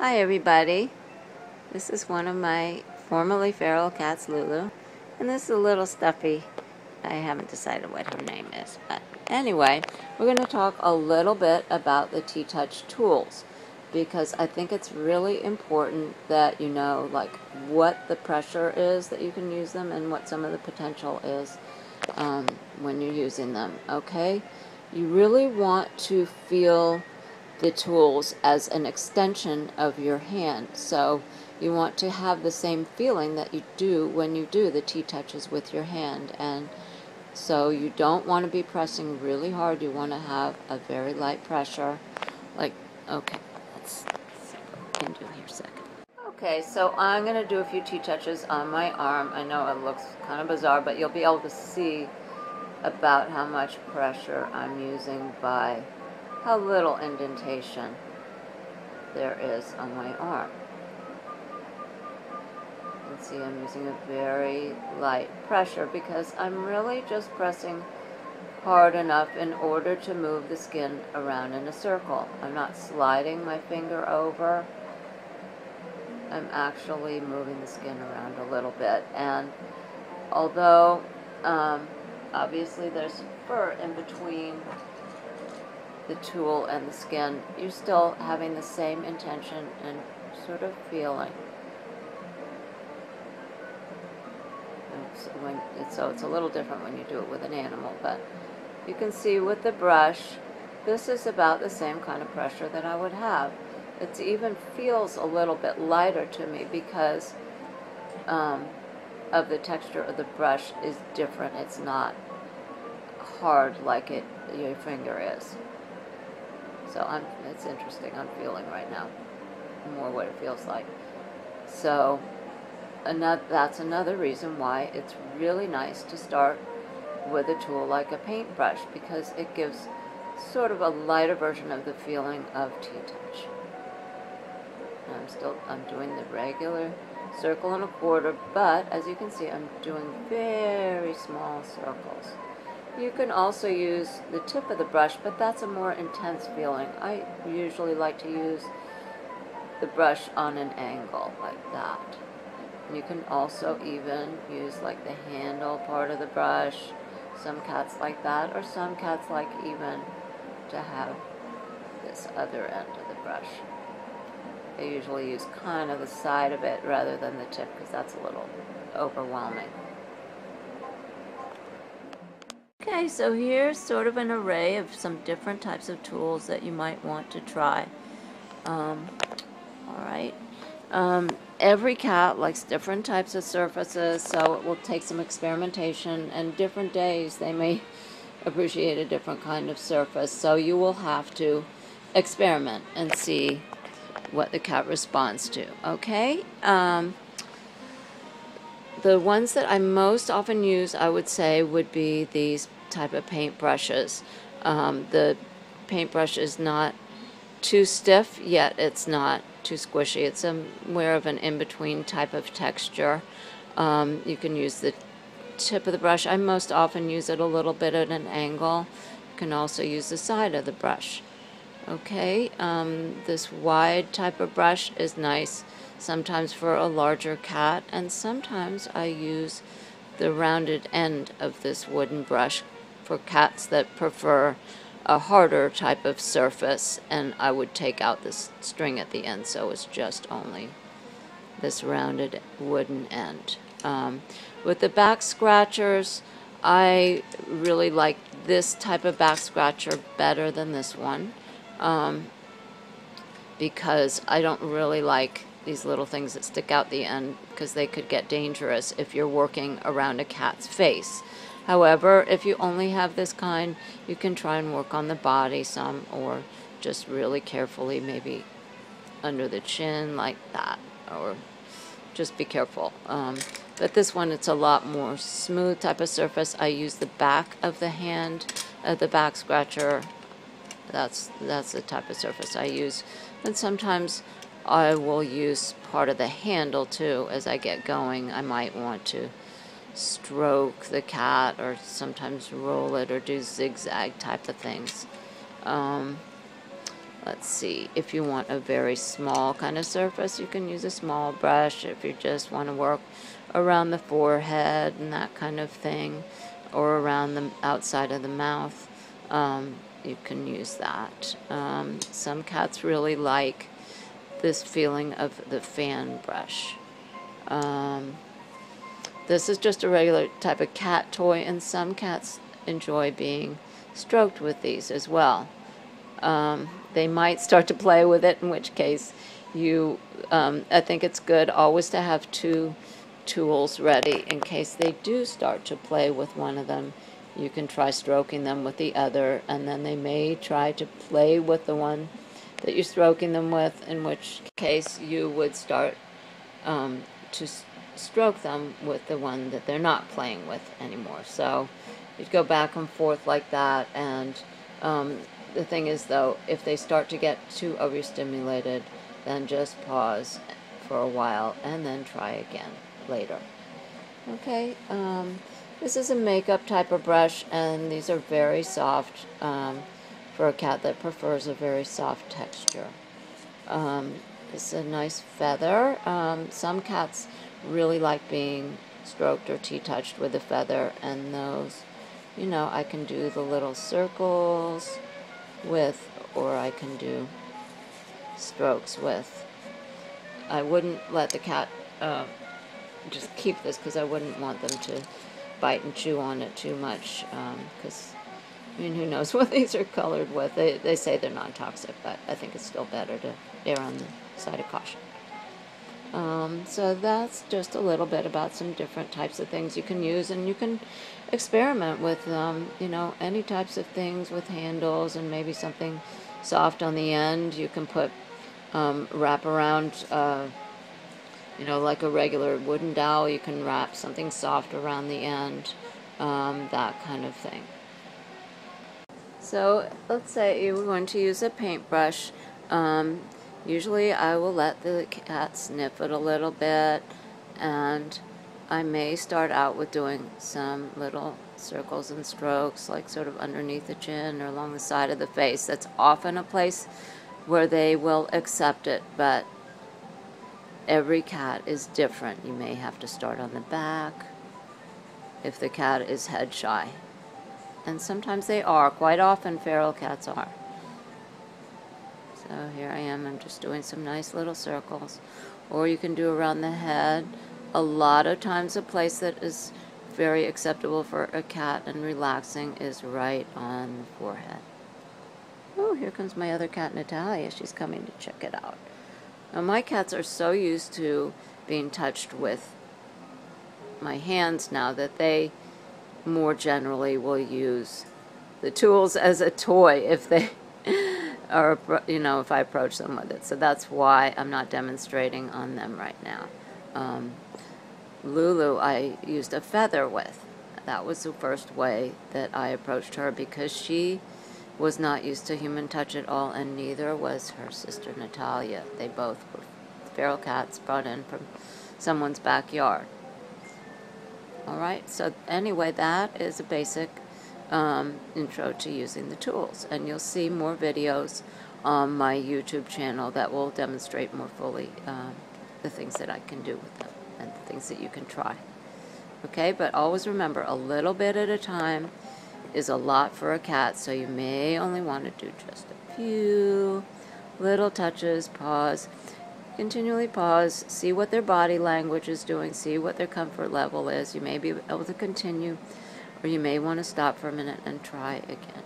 Hi everybody, this is one of my formerly feral cats, Lulu, and this is a little stuffy. I haven't decided what her name is, but anyway, we're going to talk a little bit about the TTouch tools, because I think it's really important that you know like what the pressure is that you can use them and what some of the potential is when you're using them. Okay, you really want to feel the tools as an extension of your hand. So you want to have the same feeling that you do when you do the TTouches with your hand. And so you don't want to be pressing really hard. You want to have a very light pressure. Like, okay, let's see what we can do here a second. Okay, so I'm going to do a few TTouches on my arm. I know it looks kind of bizarre, but you'll be able to see about how much pressure I'm using by how little indentation there is on my arm. You can see I'm using a very light pressure because I'm really just pressing hard enough in order to move the skin around in a circle. I'm not sliding my finger over. I'm actually moving the skin around a little bit. And although obviously there's fur in between the tool and the skin, you're still having the same intention and sort of feeling. So it's a little different when you do it with an animal, but you can see with the brush, this is about the same kind of pressure that I would have. It even feels a little bit lighter to me because of the texture of the brush is different. It's not hard like your finger is. So it's interesting. I'm feeling right now more what it feels like. So that's another reason why it's really nice to start with a tool like a paintbrush, because it gives sort of a lighter version of the feeling of TTouch. I'm doing the regular circle and a quarter, but as you can see, I'm doing very small circles. You can also use the tip of the brush, but that's a more intense feeling. I usually like to use the brush on an angle like that. You can also even use like the handle part of the brush. Some cats like that, or some cats like even to have this other end of the brush. I usually use kind of the side of it rather than the tip because that's a little overwhelming. Okay, so here's sort of an array of some different types of tools that you might want to try. Alright. Every cat likes different types of surfaces, so it will take some experimentation, and different days they may appreciate a different kind of surface. So you will have to experiment and see what the cat responds to. Okay? The ones that I most often use, I would say, would be these type of paint brushes. The paintbrush is not too stiff, yet it's not too squishy. It's somewhere of an in-between type of texture. You can use the tip of the brush. I most often use it a little bit at an angle. You can also use the side of the brush. Okay, this wide type of brush is nice sometimes for a larger cat, and sometimes I use the rounded end of this wooden brush for cats that prefer a harder type of surface, and I would take out this string at the end so it's just only this rounded wooden end. With the back scratchers, I really like this type of back scratcher better than this one, because I don't really like these little things that stick out the end because they could get dangerous if you're working around a cat's face. However, if you only have this kind, you can try and work on the body some, or just really carefully maybe under the chin like that, or just be careful. But this one, it's a lot more smooth type of surface. I use the back of the hand, the back scratcher. That's the type of surface I use. And sometimes I will use part of the handle too. As I get going, I might want to stroke the cat, or sometimes roll it, or do zigzag type of things. let's see, if you want a very small kind of surface, you can use a small brush. If you just want to work around the forehead and that kind of thing, or around the outside of the mouth, you can use that. Some cats really like this feeling of the fan brush. This is just a regular type of cat toy, and some cats enjoy being stroked with these as well. They might start to play with it, in which case I think it's good always to have two tools ready in case they do start to play with one of them. You can try stroking them with the other, and then they may try to play with the one that you're stroking them with, in which case you would start to stroke them with the one that they're not playing with anymore. So you'd go back and forth like that, and the thing is, though, if they start to get too overstimulated, then just pause for a while and then try again later. Okay, this is a makeup type of brush, and these are very soft for a cat that prefers a very soft texture. It's a nice feather. Some cats really like being stroked or TTouched with a feather, and those, you know, I can do the little circles with, or I can do strokes with. I wouldn't let the cat just keep this, because I wouldn't want them to bite and chew on it too much, because I mean, who knows what these are colored with. They say they're non-toxic, but I think it's still better to err on the side of caution. So that's just a little bit about some different types of things you can use, and you can experiment with you know, any types of things with handles and maybe something soft on the end. You can put wrap around you know, like a regular wooden dowel, you can wrap something soft around the end, that kind of thing. So let's say you were going to use a paintbrush. Usually I will let the cat sniff it a little bit, and I may start out with doing some little circles and strokes, like sort of underneath the chin or along the side of the face. That's often a place where they will accept it, but every cat is different. You may have to start on the back if the cat is head shy. And sometimes they are. Quite often feral cats are. So here I am. I'm just doing some nice little circles. Or you can do around the head. A lot of times a place that is very acceptable for a cat and relaxing is right on the forehead. Oh, here comes my other cat, Natalia. She's coming to check it out. Now, my cats are so used to being touched with my hands now that they more generally will use the tools as a toy if they are, you know, if I approach them with it. So that's why I'm not demonstrating on them right now. Lulu, I used a feather with. That was the first way that I approached her, because she was not used to human touch at all, and neither was her sister Natalia. They both were feral cats brought in from someone's backyard. Alright, so anyway, that is a basic intro to using the tools, and you'll see more videos on my YouTube channel that will demonstrate more fully the things that I can do with them and the things that you can try. Okay, but always remember, a little bit at a time is a lot for a cat, so you may only want to do just a few little touches. Pause, continually pause, see what their body language is doing, see what their comfort level is. You may be able to continue, or you may want to stop for a minute and try again.